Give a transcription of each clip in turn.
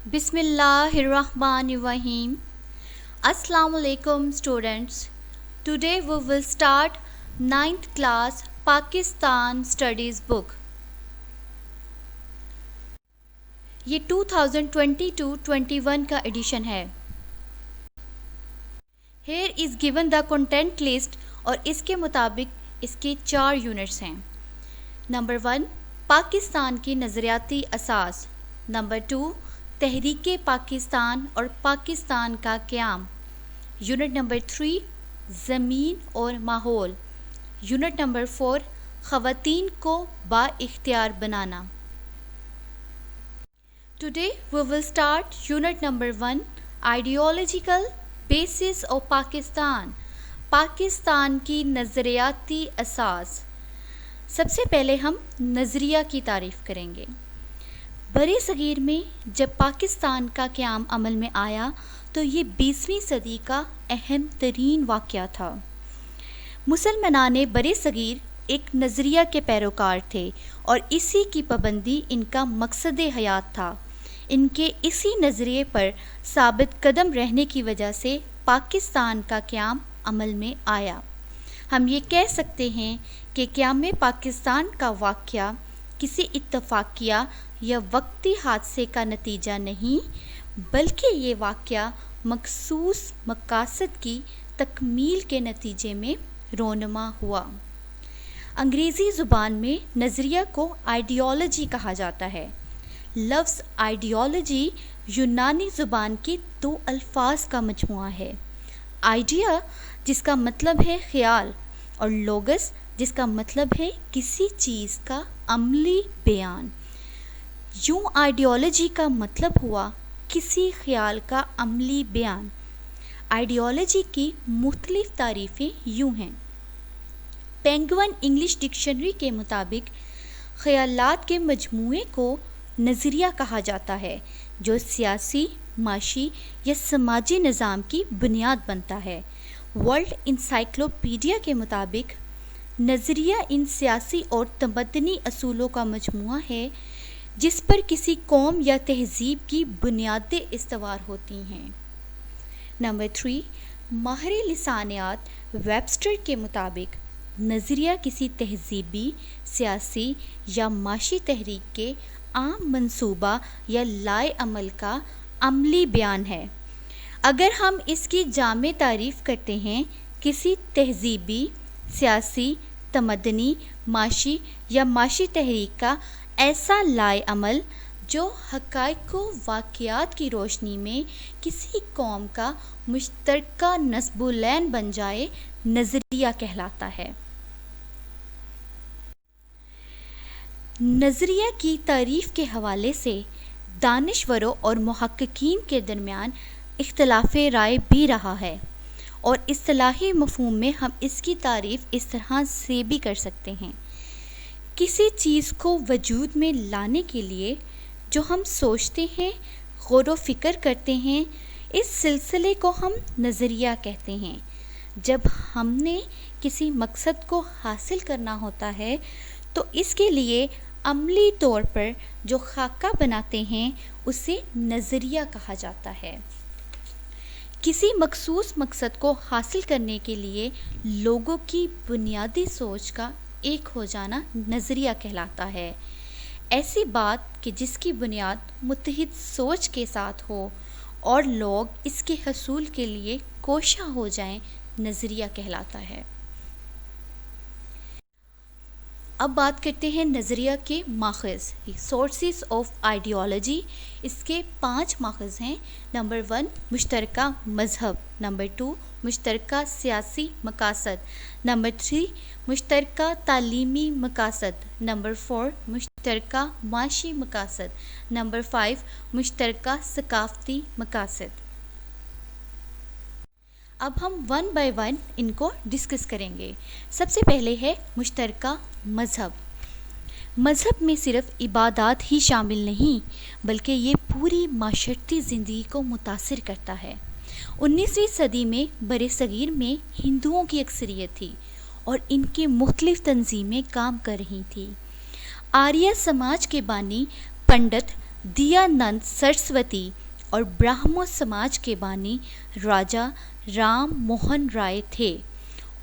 Bismillahirrahmanirrahim. Assalamu alaikum students. Today we will start 9th class Pakistan Studies book. ये 2022-21 का addition है. Here is given the content list और इसके मुताबिक इसके 4 यूनिट्स हैं. नंबर 1 पाकिस्तान की नज़रियाती असास. नंबर 2 तहरीके पाकिस्तान और पाकिस्तान का क़याम. यूनिट नंबर 3 ज़मीन और माहौल. यूनिट नंबर 4 ख़वातीन को बाइख्तियार बनाना. Today we will start unit number 1 Ideological Basis of Pakistan. Pakistan की नज़रियाती असास. सबसे पहले हम नज़रिया की तारीफ़ करेंगे. बरे सगीर में जब पाकिस्तान का क़याम अमल में आया तो ये 20वीं सदी का अहम तरीन वाक़या था. मुसलमानान बरे सगीर एक नज़रिया के पैरोकार थे और इसी की पाबंदी इनका मकसद हयात था. इनके इसी नज़रिए पर साबित कदम रहने की वजह से पाकिस्तान का क़याम अमल में आया. हम ये कह सकते हैं कि क़याम पाकिस्तान का वाक़या किसी इत्तफ़ाक़िया या वक्ती हादसे का नतीजा नहीं, बल्कि ये वाक़या मखसूस मक़ासद की तकमील के नतीजे में रोनुमा हुआ. अंग्रेज़ी ज़ुबान में नज़रिया को आइडियोलॉजी कहा जाता है. लफ्ज़ आइडियोलॉजी यूनानी ज़ुबान के 2 अल्फाज का मजमुआ है. आइडिया जिसका मतलब है ख़याल और लोगस जिसका मतलब है किसी चीज़ का अमली बयान. यूँ आइडियोलॉजी का मतलब हुआ किसी ख़याल का अमली बयान. आइडियोलॉजी की मुख्तलिफ़ तारीफ़ें यूँ हैं. पेंगुइन इंग्लिश डिक्शनरी के मुताबिक ख़यालात के मजमूए को नज़रिया कहा जाता है जो सियासी, माशी या समाजी निज़ाम की बुनियाद बनता है. वर्ल्ड इंसाइक्लोपीडिया के मुताबिक नज़रिया इन सियासी और तमद्दनी असूलों का मजमुआ है जिस पर किसी कौम या तहज़ीब की बुनियादें इस्तवार होती हैं. नंबर 3 माहिर लिसानियात वेबस्टर के मुताबिक नज़रिया किसी तहज़ीबी, सियासी या माशी तहरीक के आम मंसूबा या लाए अमल का अमली बयान है. अगर हम इसकी जामे तारीफ़ करते हैं किसी तहज़ीबी, सियासी, तमद्दनी, माशी या माशी तहरीक का ऐसा लाए अमल जो हक़ाइक़ व वाक़ियात की रोशनी में किसी कौम का मुश्तरका नस्बुलैन बन जाए, नज़रिया कहलाता है. नज़रिया की तारीफ़ के हवाले से दानिशवरों और मुहक्किकीन के दरमियान इख्तिलाफ़ राय भी रहा है और इस्तिलाही मफ़हूम में हम इसकी तारीफ़ इस तरह से भी कर सकते हैं. किसी चीज़ को वजूद में लाने के लिए जो हम सोचते हैं, गौर व फ़िक्र करते हैं, इस सिलसिले को हम नज़रिया कहते हैं. जब हमने किसी मकसद को हासिल करना होता है तो इसके लिए अमली तौर पर जो खाका बनाते हैं उसे नज़रिया कहा जाता है. किसी मखसूस मकसद को हासिल करने के लिए लोगों की बुनियादी सोच का एक हो जाना नज़रिया कहलाता है. ऐसी बात कि जिसकी बुनियाद मुत्तहिद सोच के साथ हो और लोग इसके हसूल के लिए कोशा हो जाएं, नज़रिया कहलाता है. अब बात करते हैं नज़रिया के माख़ज़, सोर्सेस ऑफ आइडियोलॉजी. इसके 5 माख़ज़ हैं. नंबर 1 मुश्तरका मज़हब. नंबर 2 मुश्तरका सियासी मकासद. नंबर 3 मुश्तरका तालीमी मकासद. नंबर 4 मुश्तरका माशी मकासद. नंबर 5 मुश्तरका सकाफ़ती मकासद. अब हम 1 बाय 1 इनको डिस्कस करेंगे. सबसे पहले है मुश्तरका मज़हब. मज़हब में सिर्फ़ इबादत ही शामिल नहीं बल्कि ये पूरी माशरती ज़िंदगी को मुतासिर करता है. 19वीं सदी में बरे सगीर में हिंदुओं की अक्सरियत थी और इनकी मुख्तलिफ़ तंजीमें काम कर रही थी. आर्य समाज के बानी पंडित दयानंद सरस्वती और ब्राह्मो समाज के बानी राजा राम मोहन राय थे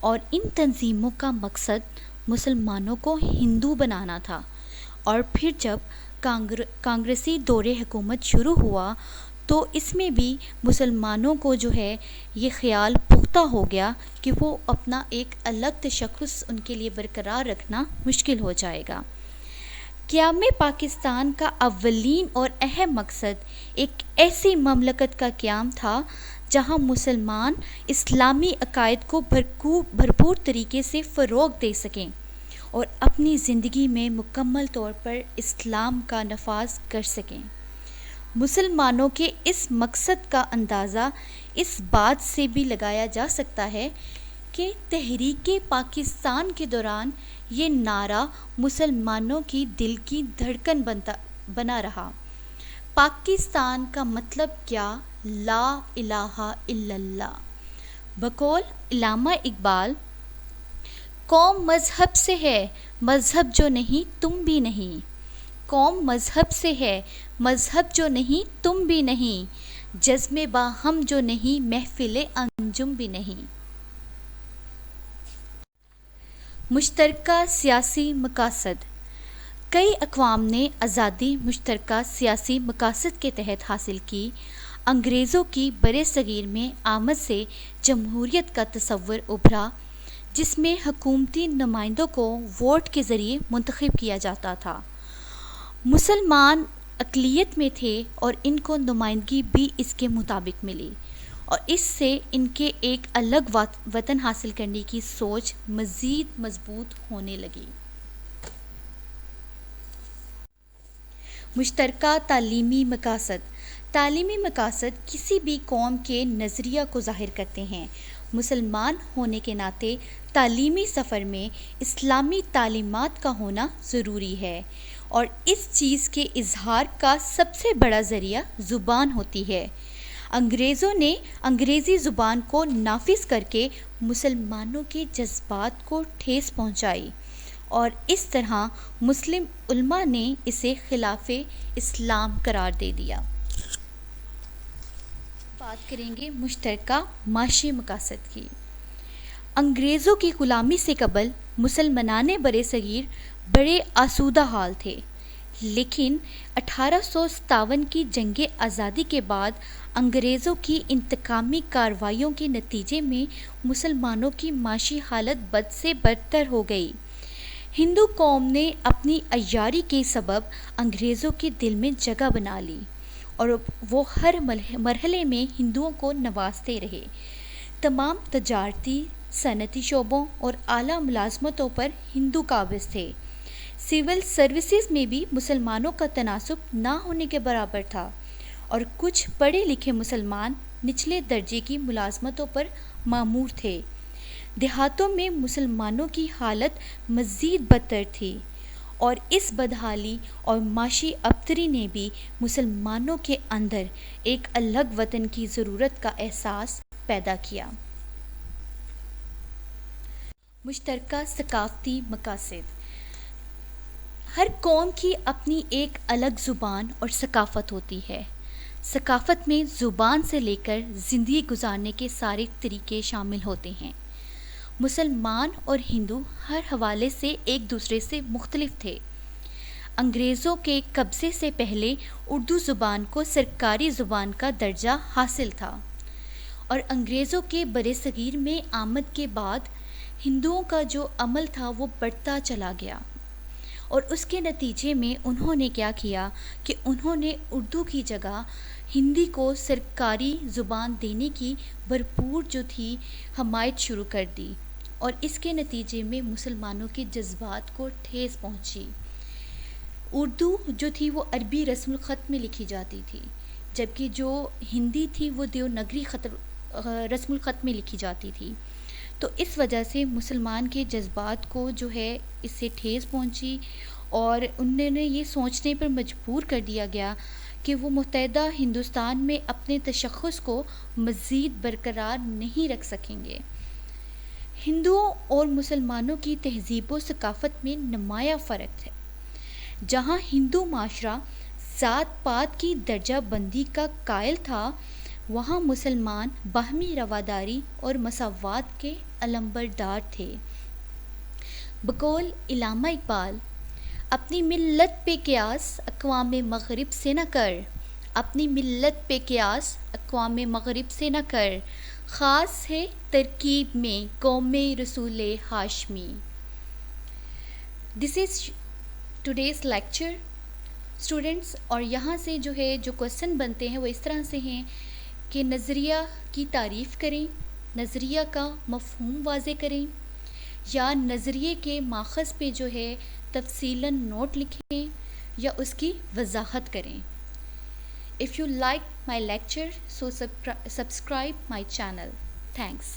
और इन तंजीमों का मकसद मुसलमानों को हिंदू बनाना था। और फिर जब कांग्रेसी दौरे हुकूमत शुरू हुआ तो इसमें भी मुसलमानों को जो है ये ख्याल पुख्ता हो गया कि वो अपना एक अलग तशख़्ख़ुस उनके लिए बरकरार रखना मुश्किल हो जाएगा। क़याम पाकिस्तान का अव्वलीन और अहम मकसद एक ऐसी ममलकत का क़याम था जहां मुसलमान इस्लामी अकायद को भरपूर तरीके से फ़रोग़ दे सकें और अपनी ज़िंदगी में मुकम्मल तौर पर इस्लाम का नफाज़ कर सकें। मुसलमानों के इस मकसद का अंदाज़ा इस बात से भी लगाया जा सकता है कि तहरीक पाकिस्तान के दौरान ये नारा मुसलमानों की दिल की धड़कन बना रहा। पाकिस्तान का मतलब क्या? ला इलाहा इल्लल्लाह। बकौल इल्लामा इकबाल, कौम मज़हब से है, मज़हब जो नहीं तुम भी नहीं। कौम मज़हब से है, मज़हब जो नहीं तुम भी नहीं। जज़्मे बाहम जो नहीं, महफ़िले अंजुम भी नहीं। मुश्तरका सियासी मकासद। कई अक़वाम ने आज़ादी मुश्तरका सियासी मकासद के तहत हासिल की। अंग्रेज़ों की बरे-सग़ीर में आमद से जमहूरियत का तसव्वुर उभरा जिसमें हुकूमती नुमाइंदों को वोट के ज़रिए मुंतखब किया जाता था। मुसलमान अक़लियत में थे और इनको नुमाइंदगी भी इसके मुताबिक मिली और इससे इनके एक अलग वतन हासिल करने की सोच मज़ीद मजबूत होने लगी। मुश्तरका तालीमी मकासद। तालीमी मकासद किसी भी कौम के नज़रिया को ज़ाहिर करते हैं। मुसलमान होने के नाते तालीमी सफ़र में इस्लामी तालीमात का होना ज़रूरी है और इस चीज़ के इजहार का सबसे बड़ा ज़रिया ज़ुबान होती है। अंग्रेज़ों ने अंग्रेज़ी ज़ुबान को नाफिज करके मुसलमानों के जज्बात को ठेस पहुंचाई और इस तरह मुस्लिम उलमा ने इसे खिलाफ़े इस्लाम करार दे दिया। बात करेंगे मुश्तरका माशी मकासद की। अंग्रेज़ों की ग़ुलामी से कबल मुसलमानाने बरे-सग़ीर बड़े आसूदा हाल थे, लेकिन 1857 की जंग आज़ादी के बाद अंग्रेज़ों की इंतकामी कार्रवाइयों के नतीजे में मुसलमानों की माशी हालत बद से बदतर हो गई। हिंदू कौम ने अपनी अय्यारी के सबब अंग्रेज़ों के दिल में जगह बना ली और वो हर मरहले में हिंदुओं को नवाजते रहे। तमाम तजारती, सनती शोबों और आला मुलाजमतों पर हिंदू काबिज थे। सिविल सर्विसेज में भी मुसलमानों का तनासुब ना होने के बराबर था और कुछ पढ़े लिखे मुसलमान निचले दर्जे की मुलाजमतों पर मामूर थे। देहातों में मुसलमानों की हालत मज़ीद बदतर थी और इस बदहाली और माशी अबतरी ने भी मुसलमानों के अंदर एक अलग वतन की ज़रूरत का एहसास पैदा किया। मुश्तरका सकाफ़ती मकासद। हर कौम की अपनी एक अलग ज़ुबान और सकाफ़त होती है। सकाफ़त में ज़ुबान से लेकर ज़िंदगी गुजारने के सारे तरीके शामिल होते हैं। मुसलमान और हिंदू हर हवाले से एक दूसरे से मुख्तलिफ थे। अंग्रेज़ों के कब्ज़े से पहले उर्दू ज़ुबान को सरकारी ज़ुबान का दर्जा हासिल था और अंग्रेज़ों के बरे-सग़ीर में आमद के बाद हिंदुओं का जो अमल था वो बढ़ता चला गया और उसके नतीजे में उन्होंने क्या किया कि उन्होंने उर्दू की जगह हिंदी को सरकारी ज़ुबान देने की भरपूर जो थी हमायत शुरू कर दी और इसके नतीजे में मुसलमानों के जज्बात को ठेस पहुंची। उर्दू जो थी वो अरबी रस्मुल ख़त में लिखी जाती थी, जबकि जो हिंदी थी वो देवनागरी रस्मुल ख़त में लिखी जाती थी। तो इस वजह से मुसलमान के जज्बात को जो है इससे ठेस पहुंची और उन्होंने ये सोचने पर मजबूर कर दिया गया कि वो मुत्तहदा हिंदुस्तान में अपने तशख़्ख़ुस को मज़ीद बरकरार नहीं रख सकेंगे। हिंदुओं और मुसलमानों की तहज़ीब व सकाफ़त में नुमायाँ फ़र्क है। जहाँ हिंदू माशरा ذات پات کی درجہ بندی کا قائل تھا، وہاں مسلمان باہمی رواداری اور مساوات کے علمبردار تھے۔ بقول علامہ اقبال، اپنی ملت پہ قیاس اقوام مغرب سے نہ کر، اپنی ملت پہ قیاس اقوام مغرب سے نہ کر، خاص ہے ترکیب میں قوم رسول ہاشمی۔ دس از ٹوڈیز لیکچر اسٹوڈینٹس، اور یہاں سے جو کویسچن بنتے ہیں وہ اس طرح سے ہیں کہ نظریہ کی تعریف کریں، نظریہ کا مفہوم واضح کریں، یا نظریے کے ماخذ پہ تفصیلاً نوٹ لکھیں یا اس کی وضاحت کریں۔ If you like my lecture, so subscribe my channel. Thanks.